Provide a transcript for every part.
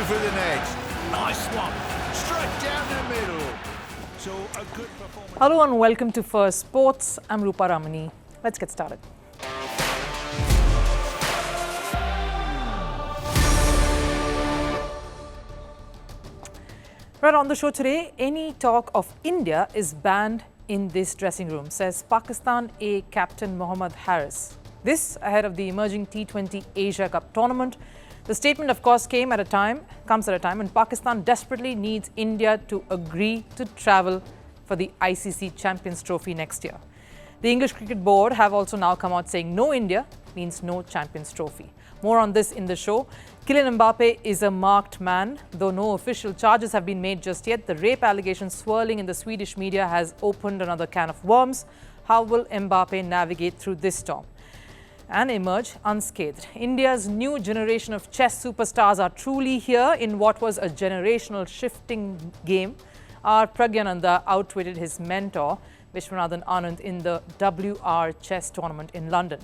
for the net. Nice one. Straight down the middle. So a good performance. Hello and welcome to Firstpost. I'm Rupha Ramani. Let's get started. Right on the show today, any talk of India is banned in this dressing room, says Pakistan A captain Mohammad Haris. This ahead of the emerging T20 Asia Cup tournament. The statement, of course, comes at a time when Pakistan desperately needs India to agree to travel for the ICC Champions Trophy next year. The English Cricket Board have also now come out saying no India means no Champions Trophy. More on this in the show. Kylian Mbappe is a marked man. Though no official charges have been made just yet, the rape allegations swirling in the Swedish media has opened another can of worms. How will Mbappe navigate through this storm and emerge unscathed? India's new generation of chess superstars are truly here in what was a generational shifting game. Our Pragyananda outwitted his mentor, Vishwanathan Anand, in the WR chess tournament in London.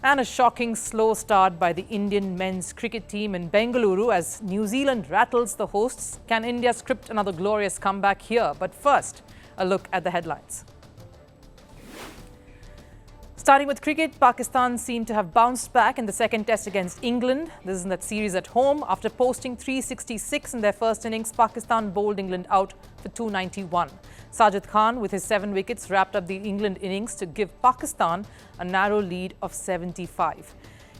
And a shocking slow start by the Indian men's cricket team in Bengaluru as New Zealand rattles the hosts. Can India script another glorious comeback here? But first, a look at the headlines. Starting with cricket, Pakistan seemed to have bounced back in the second test against England. This is in that series at home. After posting 366 in their first innings, Pakistan bowled England out for 291. Sajid Khan, with his 7 wickets, wrapped up the England innings to give Pakistan a narrow lead of 75.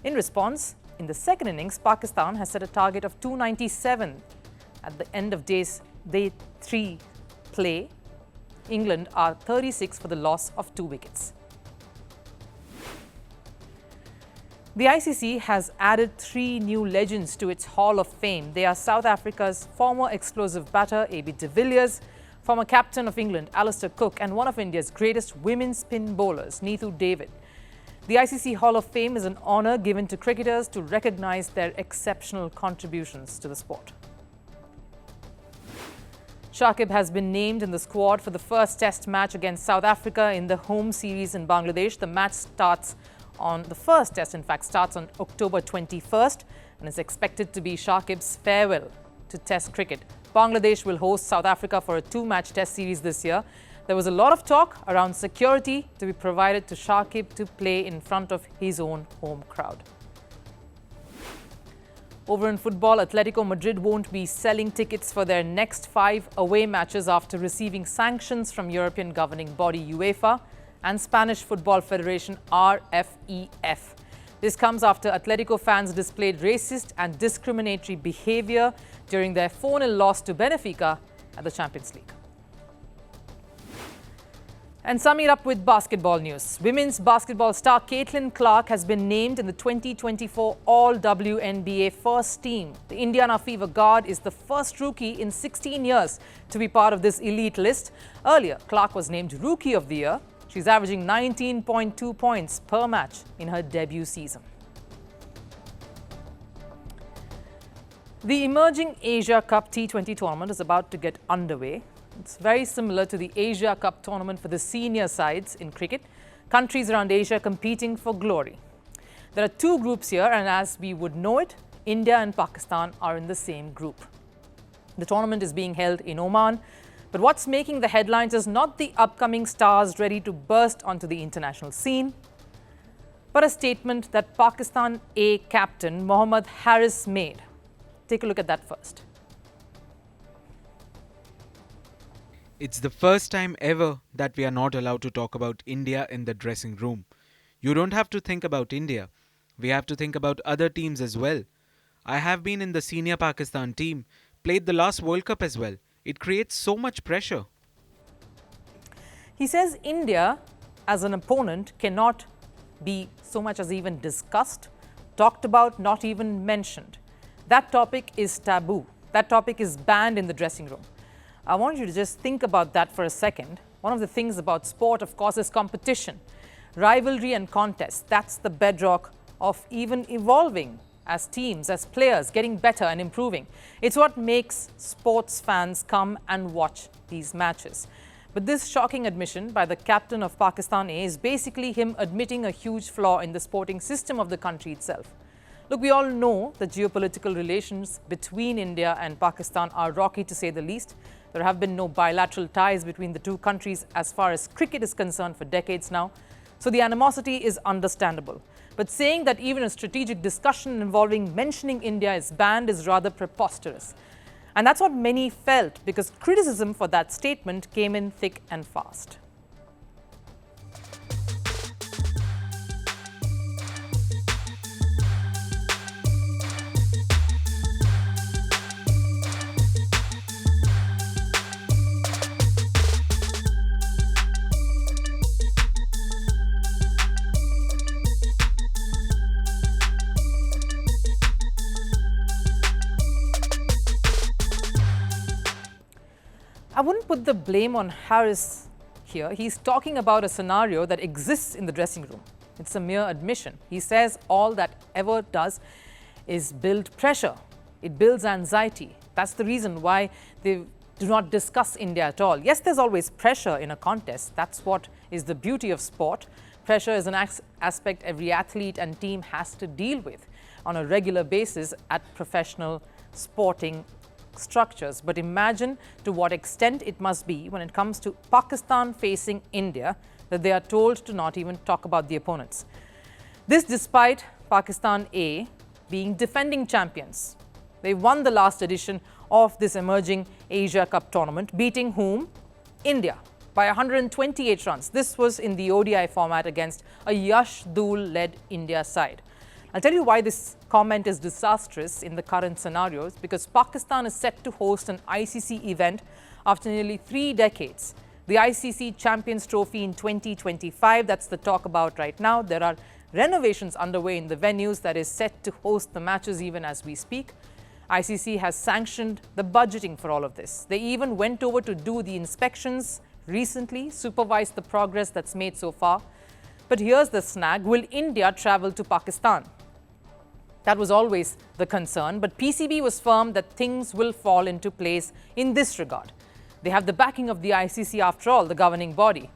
In response, in the second innings, Pakistan has set a target of 297. At the end of day 3 play, England are 36 for the loss of 2 wickets. The ICC has added 3 new legends to its Hall of Fame. They are South Africa's former explosive batter, A.B. de Villiers, former captain of England, Alistair Cook, and one of India's greatest women spin bowlers, Neethu David. The ICC Hall of Fame is an honour given to cricketers to recognise their exceptional contributions to the sport. Shakib has been named in the squad for the first test match against South Africa in the home series in Bangladesh. The match the first test, in fact, starts on October 21st and is expected to be Shakib's farewell to Test cricket. Bangladesh will host South Africa for a 2-match test series this year. There was a lot of talk around security to be provided to Shakib to play in front of his own home crowd. Over in football, Atletico Madrid won't be selling tickets for their next 5 away matches after receiving sanctions from European governing body UEFA and Spanish Football Federation RFEF. This comes after Atletico fans displayed racist and discriminatory behaviour during their 4-0 loss to Benfica at the Champions League. And summing it up with basketball news. Women's basketball star Caitlin Clark has been named in the 2024 All-WNBA first team. The Indiana Fever guard is the first rookie in 16 years to be part of this elite list. Earlier, Clark was named Rookie of the Year. She's averaging 19.2 points per match in her debut season. The emerging Asia Cup T20 tournament is about to get underway. It's very similar to the Asia Cup tournament for the senior sides in cricket. Countries around Asia competing for glory. There are 2 groups here, and as we would know it, India and Pakistan are in the same group. The tournament is being held in Oman. But what's making the headlines is not the upcoming stars ready to burst onto the international scene, but a statement that Pakistan A captain Mohammad Haris made. Take a look at that first. It's the first time ever that we are not allowed to talk about India in the dressing room. You don't have to think about India. We have to think about other teams as well. I have been in the senior Pakistan team, played the last World Cup as well. It creates so much pressure. He says India as an opponent cannot be so much as even discussed, talked about, not even mentioned. That topic is taboo. That topic is banned in the dressing room. I want you to just think about that for a second. One of the things about sport, of course, is competition, rivalry and contest. That's the bedrock of even evolving as teams, as players, getting better and improving. It's what makes sports fans come and watch these matches. But this shocking admission by the captain of Pakistan A is basically him admitting a huge flaw in the sporting system of the country itself. Look, we all know the geopolitical relations between India and Pakistan are rocky, to say the least. There have been no bilateral ties between the two countries as far as cricket is concerned for decades now. So the animosity is understandable. But saying that even a strategic discussion involving mentioning India is banned is rather preposterous. And that's what many felt, because criticism for that statement came in thick and fast. I wouldn't put the blame on Haris here. He's talking about a scenario that exists in the dressing room. It's a mere admission. He says all that ever does is build pressure. It builds anxiety. That's the reason why they do not discuss India at all. Yes, there's always pressure in a contest. That's what is the beauty of sport. Pressure is an aspect every athlete and team has to deal with on a regular basis at professional sporting structures. But imagine to what extent it must be when it comes to Pakistan facing India that they are told to not even talk about the opponents. This despite Pakistan A being defending champions. They won the last edition of this emerging Asia Cup tournament, beating whom? India by 128 runs. This was in the ODI format against a Yash Dul-led India side. I'll tell you why this comment is disastrous in the current scenarios, because Pakistan is set to host an ICC event after nearly 3 decades. The ICC Champions Trophy in 2025, that's the talk about right now. There are renovations underway in the venues that is set to host the matches even as we speak. ICC has sanctioned the budgeting for all of this. They even went over to do the inspections recently, supervised the progress that's made so far. But here's the snag. Will India travel to Pakistan? That was always the concern, but PCB was firm that things will fall into place in this regard. They have the backing of the ICC after all, the governing body.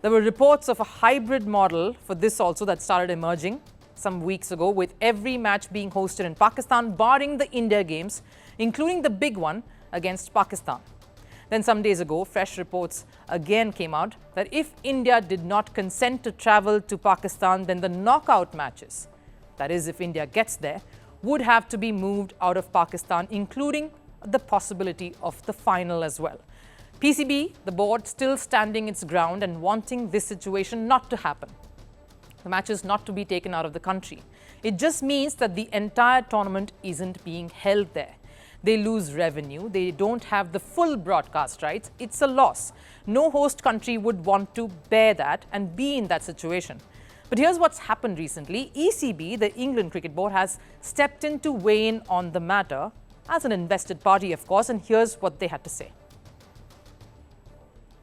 There were reports of a hybrid model for this also that started emerging some weeks ago, with every match being hosted in Pakistan, barring the India games, including the big one against Pakistan. Then some days ago, fresh reports again came out that if India did not consent to travel to Pakistan, then the knockout matches, that is, if India gets there, would have to be moved out of Pakistan, including the possibility of the final as well. PCB, the board, still standing its ground and wanting this situation not to happen. The matches not to be taken out of the country. It just means that the entire tournament isn't being held there. They lose revenue. They don't have the full broadcast rights. It's a loss. No host country would want to bear that and be in that situation. But here's what's happened recently. ECB, the England Cricket Board, has stepped in to weigh in on the matter as an invested party, of course, and here's what they had to say.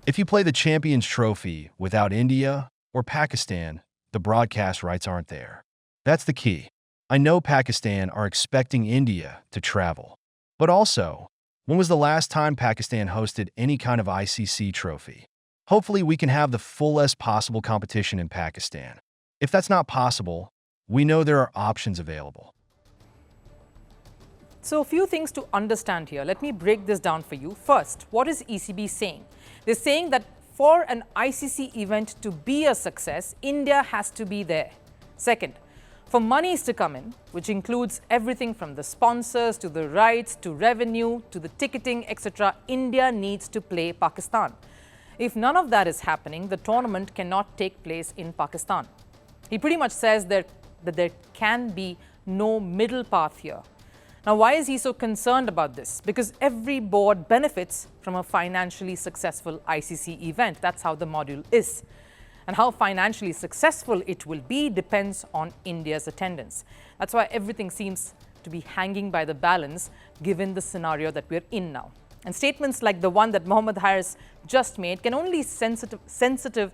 If you play the Champions Trophy without India or Pakistan, the broadcast rights aren't there. That's the key. I know Pakistan are expecting India to travel. But also, when was the last time Pakistan hosted any kind of ICC trophy? Hopefully we can have the fullest possible competition in Pakistan. If that's not possible, we know there are options available. So a few things to understand here. Let me break this down for you. First, what is ECB saying? They're saying that for an ICC event to be a success, India has to be there. Second, for monies to come in, which includes everything from the sponsors to the rights to revenue to the ticketing, etc., India needs to play Pakistan. If none of that is happening, the tournament cannot take place in Pakistan. He pretty much says that there can be no middle path here. Now, why is he so concerned about this? Because every board benefits from a financially successful ICC event. That's how the module is. And how financially successful it will be depends on India's attendance. That's why everything seems to be hanging by the balance given the scenario that we're in now. And statements like the one that Mohammad Haris just made can only sensitivize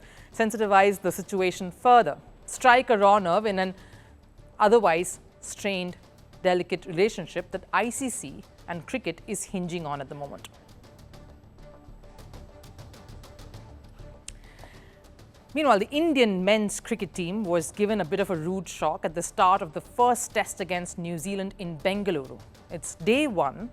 the situation further, strike a raw nerve in an otherwise strained, delicate relationship that ICC and cricket is hinging on at the moment. Meanwhile, the Indian men's cricket team was given a bit of a rude shock at the start of the first test against New Zealand in Bengaluru. It's day one,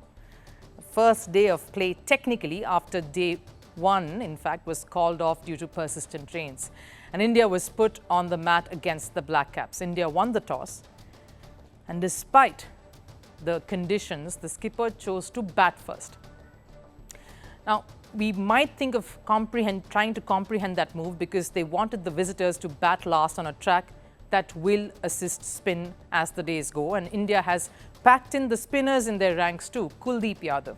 the first day of play technically after day one, in fact, was called off due to persistent rains. And India was put on the mat against the Black Caps. India won the toss. And despite the conditions, the skipper chose to bat first. Now, we might think of trying to comprehend that move because they wanted the visitors to bat last on a track that will assist spin as the days go. And India has packed in the spinners in their ranks too. Kuldeep Yadav,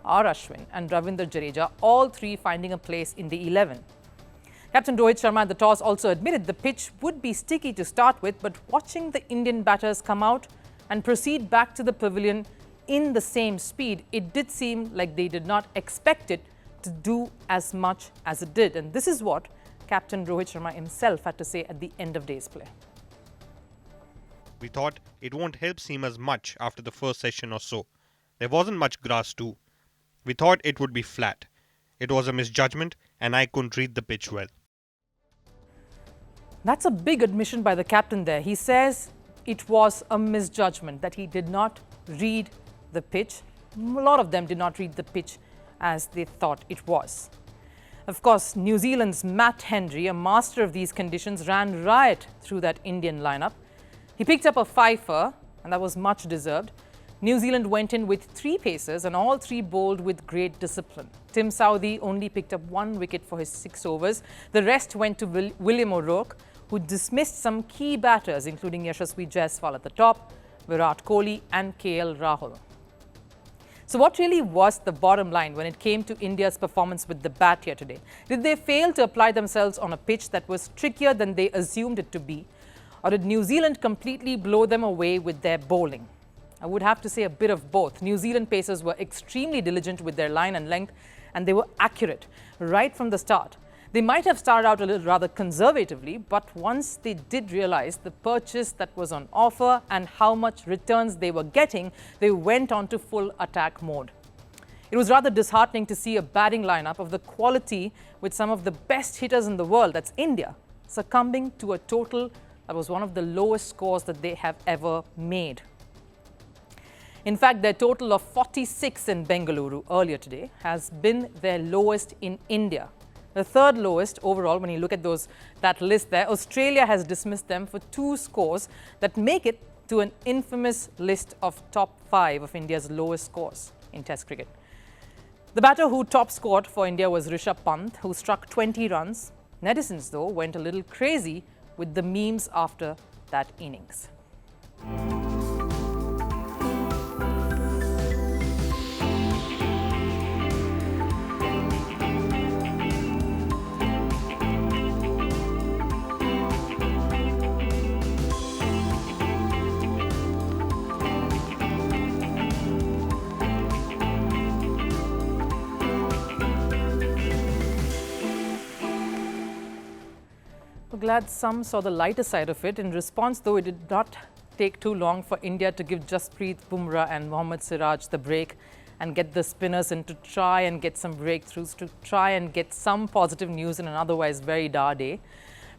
R. Ashwin and Ravindra Jadeja, all three finding a place in the 11. Captain Rohit Sharma at the toss also admitted the pitch would be sticky to start with, but watching the Indian batters come out and proceed back to the pavilion in the same speed, it did seem like they did not expect it to do as much as it did. And this is what Captain Rohit Sharma himself had to say at the end of day's play. We thought it won't help seamers much after the first session or so. There wasn't much grass too. We thought it would be flat. It was a misjudgment and I couldn't read the pitch well. That's a big admission by the captain there. He says it was a misjudgment, that he did not read the pitch. A lot of them did not read the pitch as they thought it was. Of course, New Zealand's Matt Henry, a master of these conditions, ran riot through that Indian lineup. He picked up a fifer, and that was much deserved. New Zealand went in with 3 pacers and all 3 bowled with great discipline. Tim Southee only picked up 1 wicket for his 6 overs. The rest went to William O'Rourke, who dismissed some key batters, including Yashasvi Jaiswal at the top, Virat Kohli and KL Rahul. So what really was the bottom line when it came to India's performance with the bat here today? Did they fail to apply themselves on a pitch that was trickier than they assumed it to be? Or did New Zealand completely blow them away with their bowling? I would have to say a bit of both. New Zealand pacers were extremely diligent with their line and length, and they were accurate right from the start. They might have started out a little rather conservatively, but once they did realize the purchase that was on offer and how much returns they were getting, they went on to full attack mode. It was rather disheartening to see a batting lineup of the quality with some of the best hitters in the world, that's India, succumbing to a total that was one of the lowest scores that they have ever made. In fact, their total of 46 in Bengaluru earlier today has been their lowest in India. The third lowest overall, when you look at that list there, Australia has dismissed them for 2 scores that make it to an infamous list of top 5 of India's lowest scores in Test cricket. The batter who top scored for India was Rishabh Pant, who struck 20 runs. Netizens, though, went a little crazy with the memes after that innings. We're glad some saw the lighter side of it. In response, though, it did not take too long for India to give Jasprit Bumrah and Mohammad Siraj the break and get the spinners in to try and get some breakthroughs, to try and get some positive news in an otherwise very dour day.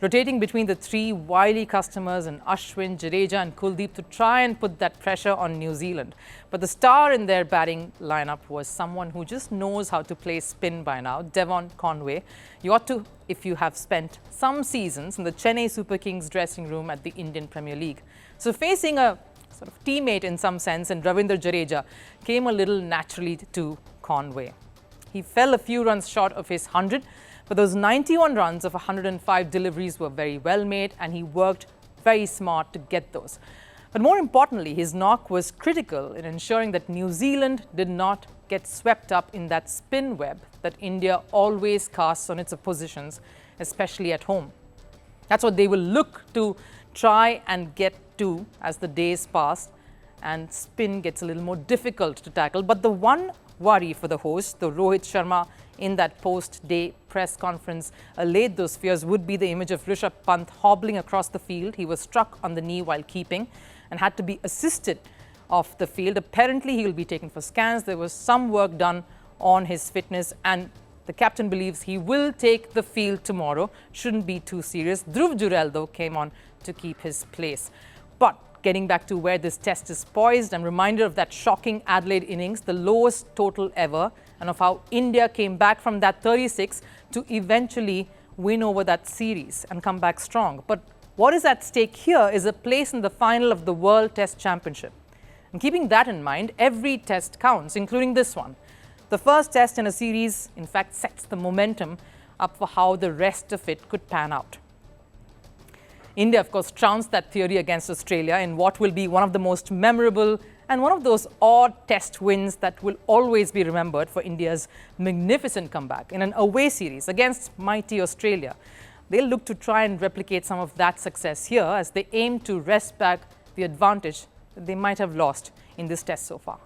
Rotating between the 3 wily customers and Ashwin, Jadeja and Kuldeep to try and put that pressure on New Zealand. But the star in their batting lineup was someone who just knows how to play spin by now, Devon Conway. You ought to, if you have spent some seasons in the Chennai Super Kings dressing room at the Indian Premier League. So facing a sort of teammate in some sense, and Ravindra Jadeja came a little naturally to Conway. He fell a few runs short of his 100, but those 91 runs of 105 deliveries were very well made, and he worked very smart to get those. But more importantly, his knock was critical in ensuring that New Zealand did not get swept up in that spin web that India always casts on its oppositions, especially at home. That's what they will look to try and get to as the days pass and spin gets a little more difficult to tackle. But the one worry for the host, the Rohit Sharma, in that post-day press conference allayed those fears, would be the image of Rishabh Pant hobbling across the field. He was struck on the knee while keeping and had to be assisted off the field. Apparently, he will be taken for scans. There was some work done on his fitness, and The captain believes he will take the field tomorrow. Shouldn't be too serious. Dhruv Jurel, though, came on to keep his place. But getting back to where this test is poised, I'm reminded of that shocking Adelaide innings, the lowest total ever, and of how India came back from that 36 to eventually win over that series and come back strong. But what is at stake here is a place in the final of the World Test Championship. And keeping that in mind, every test counts, including this one. The first test in a series, in fact, sets the momentum up for how the rest of it could pan out. India, of course, trounced that theory against Australia in what will be one of the most memorable and one of those odd test wins that will always be remembered for India's magnificent comeback in an away series against mighty Australia. They'll look to try and replicate some of that success here as they aim to wrest back the advantage that they might have lost in this test so far.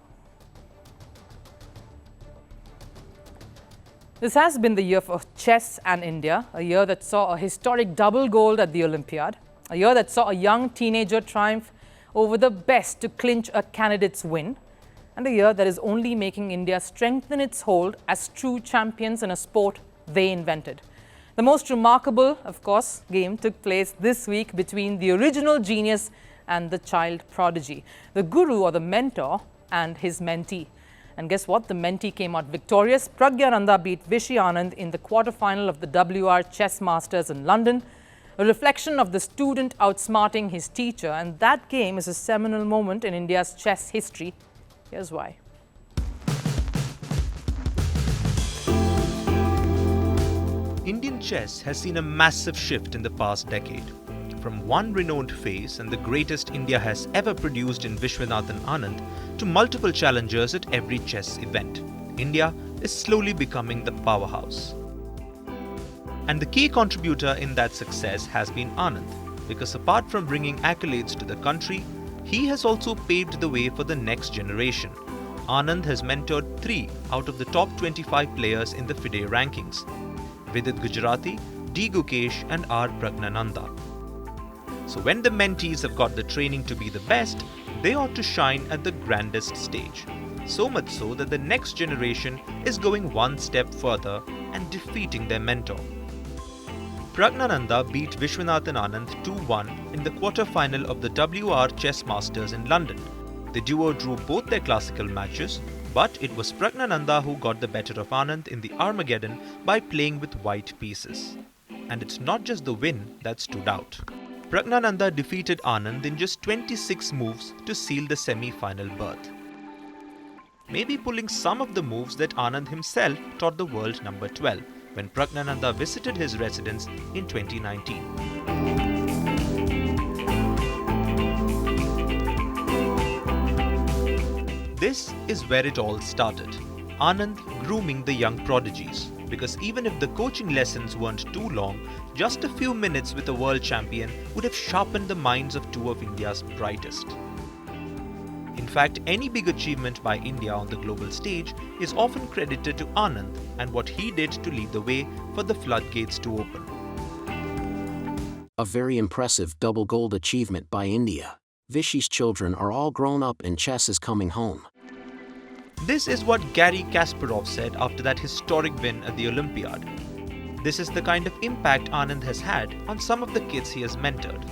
This has been the year for chess and India, a year that saw a historic double gold at the Olympiad, a year that saw a young teenager triumph over the best to clinch a candidate's win, and a year that is only making India strengthen its hold as true champions in a sport they invented. The most remarkable, of course, game took place this week between the original genius and the child prodigy, the guru or the mentor and his mentee. And guess what? The mentee came out victorious. Pragyananda beat Vishy Anand in the quarterfinal of the WR Chess Masters in London, a reflection of the student outsmarting his teacher. And that game is a seminal moment in India's chess history. Here's why. Indian chess has seen a massive shift in the past decade. From one renowned face and the greatest India has ever produced in Vishwanathan Anand to multiple challengers at every chess event, India is slowly becoming the powerhouse. And the key contributor in that success has been Anand, because apart from bringing accolades to the country, he has also paved the way for the next generation. Anand has mentored 3 out of the top 25 players in the FIDE rankings: Vidit Gujarati, D. Gukesh and R. Pragnananda. So when the mentees have got the training to be the best, they ought to shine at the grandest stage. So much so that the next generation is going one step further and defeating their mentor. Pragnananda beat Vishwanathan Anand 2-1 in the quarter-final of the WR Chess Masters in London. The duo drew both their classical matches, but it was Pragnananda who got the better of Anand in the Armageddon by playing with white pieces. And it's not just the win that stood out. Pragnananda defeated Anand in just 26 moves to seal the semi-final berth. Maybe pulling some of the moves that Anand himself taught the world number 12 when Pragnananda visited his residence in 2019. This is where it all started. Anand grooming the young prodigies. Because even if the coaching lessons weren't too long, just a few minutes with a world champion would have sharpened the minds of 2 of India's brightest. In fact, any big achievement by India on the global stage is often credited to Anand and what he did to lead the way for the floodgates to open. A very impressive double gold achievement by India. Vishy's children are all grown up and chess is coming home. This is what Garry Kasparov said after that historic win at the Olympiad. This is the kind of impact Anand has had on some of the kids he has mentored.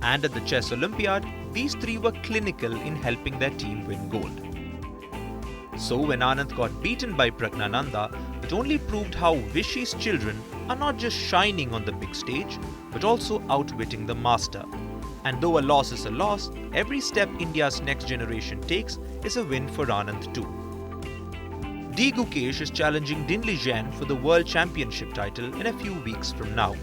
And at the Chess Olympiad, these 3 were clinical in helping their team win gold. So when Anand got beaten by Pragnananda, it only proved how Vishy's children are not just shining on the big stage, but also outwitting the master. And though a loss is a loss, every step India's next generation takes is a win for Anand too. D. Gukesh is challenging Dinli Jain for the World Championship title in a few weeks from now.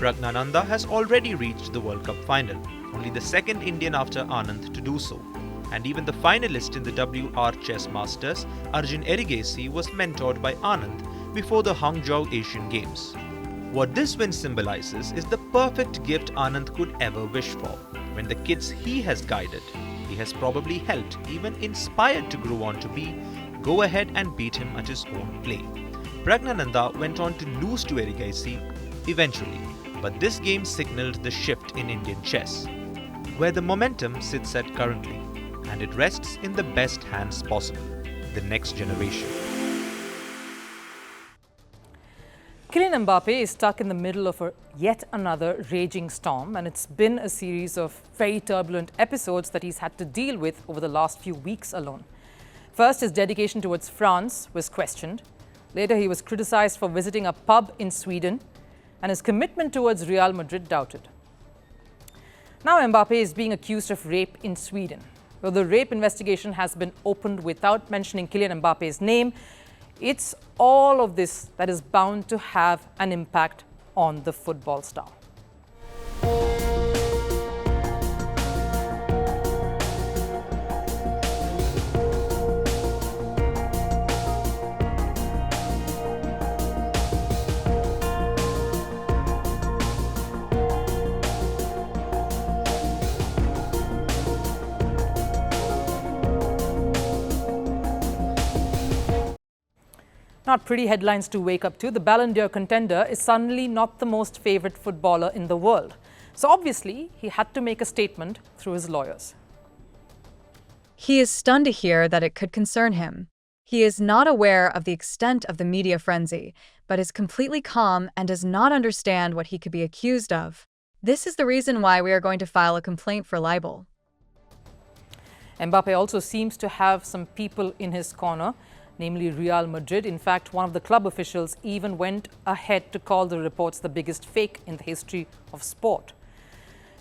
Pragnananda has already reached the World Cup final, only the second Indian after Anand to do so. And even the finalist in the WR Chess Masters, Arjun Erigesi, was mentored by Anand before the Hangzhou Asian Games. What this win symbolizes is the perfect gift Anand could ever wish for. When the kids he has guided, he has probably helped, even inspired to grow on to be, go ahead and beat him at his own play. Pragnananda went on to lose to Erigesi eventually, but this game signaled the shift in Indian chess, where the momentum sits at currently, and it rests in the best hands possible, the next generation. Kylian Mbappe is stuck in the middle of yet another raging storm, and it's been a series of very turbulent episodes that he's had to deal with over the last few weeks alone. First, his dedication towards France was questioned. Later, he was criticized for visiting a pub in Sweden, and his commitment towards Real Madrid doubted. Now Mbappe is being accused of rape in Sweden. Though the rape investigation has been opened without mentioning Kylian Mbappe's name, it's all of this that is bound to have an impact on the football star. Not pretty headlines to wake up to. The Ballon d'Or contender is suddenly not the most favoured footballer in the world. So obviously, he had to make a statement through his lawyers. He is stunned to hear that it could concern him. He is not aware of the extent of the media frenzy, but is completely calm and does not understand what he could be accused of. This is the reason why we are going to file a complaint for libel. Mbappe also seems to have some people in his corner, namely Real Madrid. In fact, one of the club officials even went ahead to call the reports the biggest fake in the history of sport.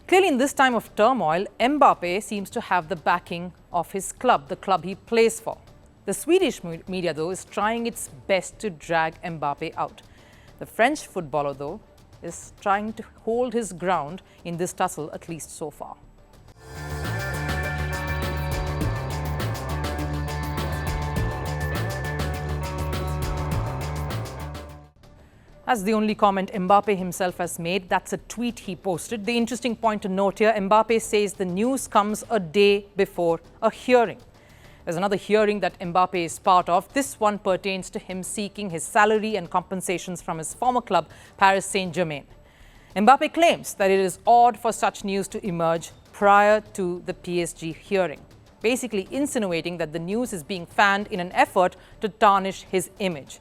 Clearly, in this time of turmoil, Mbappe seems to have the backing of his club, the club he plays for. The Swedish media, though, is trying its best to drag Mbappe out. The French footballer, though, is trying to hold his ground in this tussle, at least so far. That's the only comment Mbappe himself has made. That's a tweet he posted. The interesting point to note here, Mbappe says the news comes a day before a hearing. There's another hearing that Mbappe is part of. This one pertains to him seeking his salary and compensations from his former club, Paris Saint-Germain. Mbappe claims that it is odd for such news to emerge prior to the PSG hearing, basically insinuating that the news is being fanned in an effort to tarnish his image.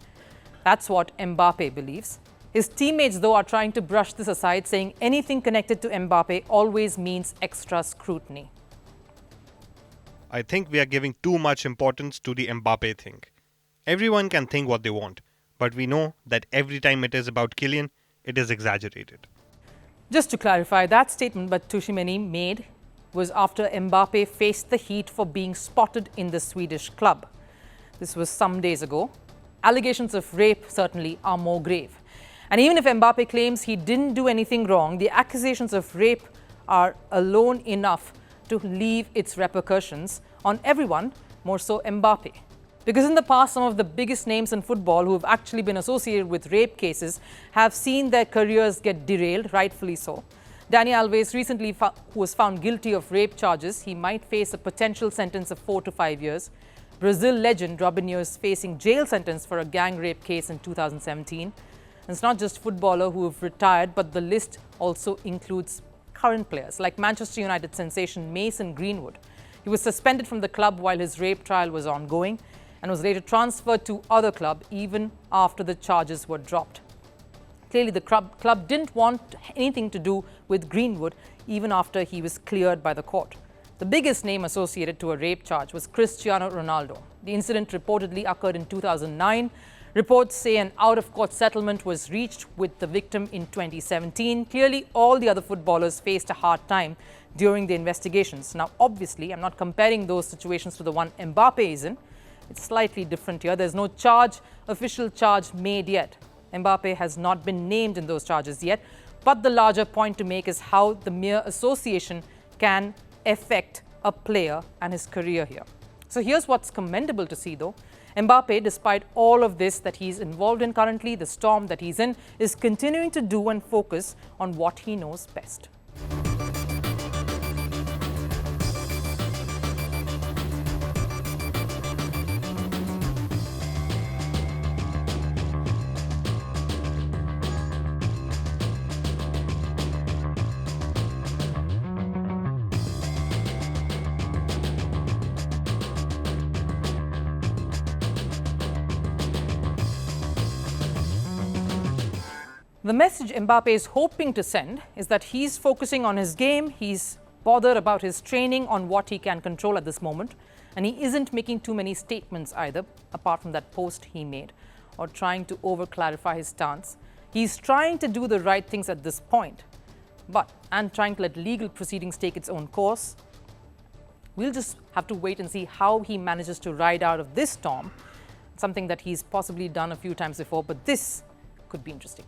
That's what Mbappe believes. His teammates, though, are trying to brush this aside, saying anything connected to Mbappe always means extra scrutiny. I think we are giving too much importance to the Mbappe thing. Everyone can think what they want, but we know that every time it is about Kylian, it is exaggerated. Just to clarify, that statement that Tushimeni made was after Mbappe faced the heat for being spotted in the Swedish club. This was some days ago. Allegations of rape certainly are more grave. And even if Mbappe claims he didn't do anything wrong, the accusations of rape are alone enough to leave its repercussions on everyone, more so Mbappe. Because in the past, some of the biggest names in football who have actually been associated with rape cases have seen their careers get derailed, rightfully so. Dani Alves recently who was found guilty of rape charges. He might face a potential sentence of 4 to 5 years. Brazil legend Robinho is facing jail sentence for a gang rape case in 2017. And it's not just footballers who have retired, but the list also includes current players like Manchester United sensation Mason Greenwood. He was suspended from the club while his rape trial was ongoing and was later transferred to other club even after the charges were dropped. Clearly, the club didn't want anything to do with Greenwood even after he was cleared by the court. The biggest name associated to a rape charge was Cristiano Ronaldo. The incident reportedly occurred in 2009. Reports say an out-of-court settlement was reached with the victim in 2017. Clearly, all the other footballers faced a hard time during the investigations. Now, obviously, I'm not comparing those situations to the one Mbappe is in. It's slightly different here. There's no official charge made yet. Mbappe has not been named in those charges yet. But the larger point to make is how the mere association can affect a player and his career here. So here's what's commendable to see, though. Mbappe, despite all of this that he's involved in currently, the storm that he's in, is continuing to do and focus on what he knows best. The message Mbappe is hoping to send is that he's focusing on his game, he's bothered about his training, on what he can control at this moment, and he isn't making too many statements either, apart from that post he made, or trying to over-clarify his stance. He's trying to do the right things at this point, and trying to let legal proceedings take its own course. We'll just have to wait and see how he manages to ride out of this storm, something that he's possibly done a few times before, but this could be interesting.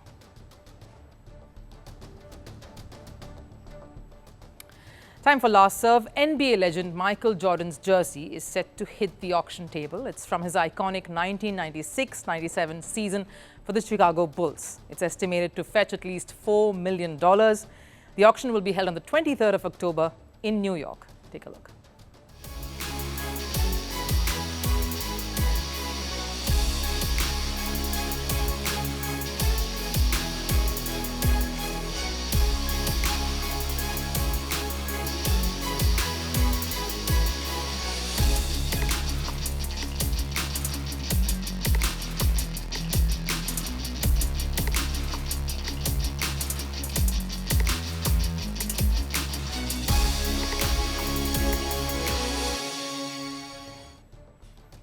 Time for last serve. NBA legend Michael Jordan's jersey is set to hit the auction table. It's from his iconic 1996-97 season for the Chicago Bulls. It's estimated to fetch at least $4 million. The auction will be held on the 23rd of October in New York. Take a look.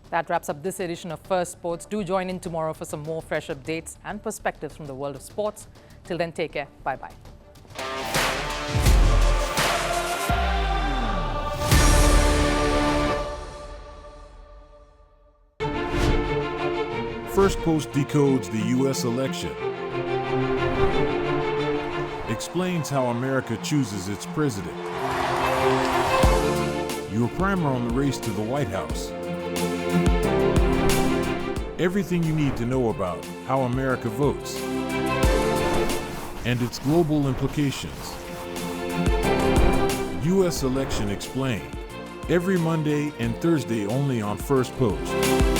That wraps up this edition of Firstpost. Do join in tomorrow for some more fresh updates and perspectives from the world of sports. Till then, take care. Bye-bye. Firstpost decodes the U.S. election, explains how America chooses its president. Your primer on the race to the White House. Everything you need to know about how America votes and its global implications. U.S. Election Explained. Every Monday and Thursday only on Firstpost.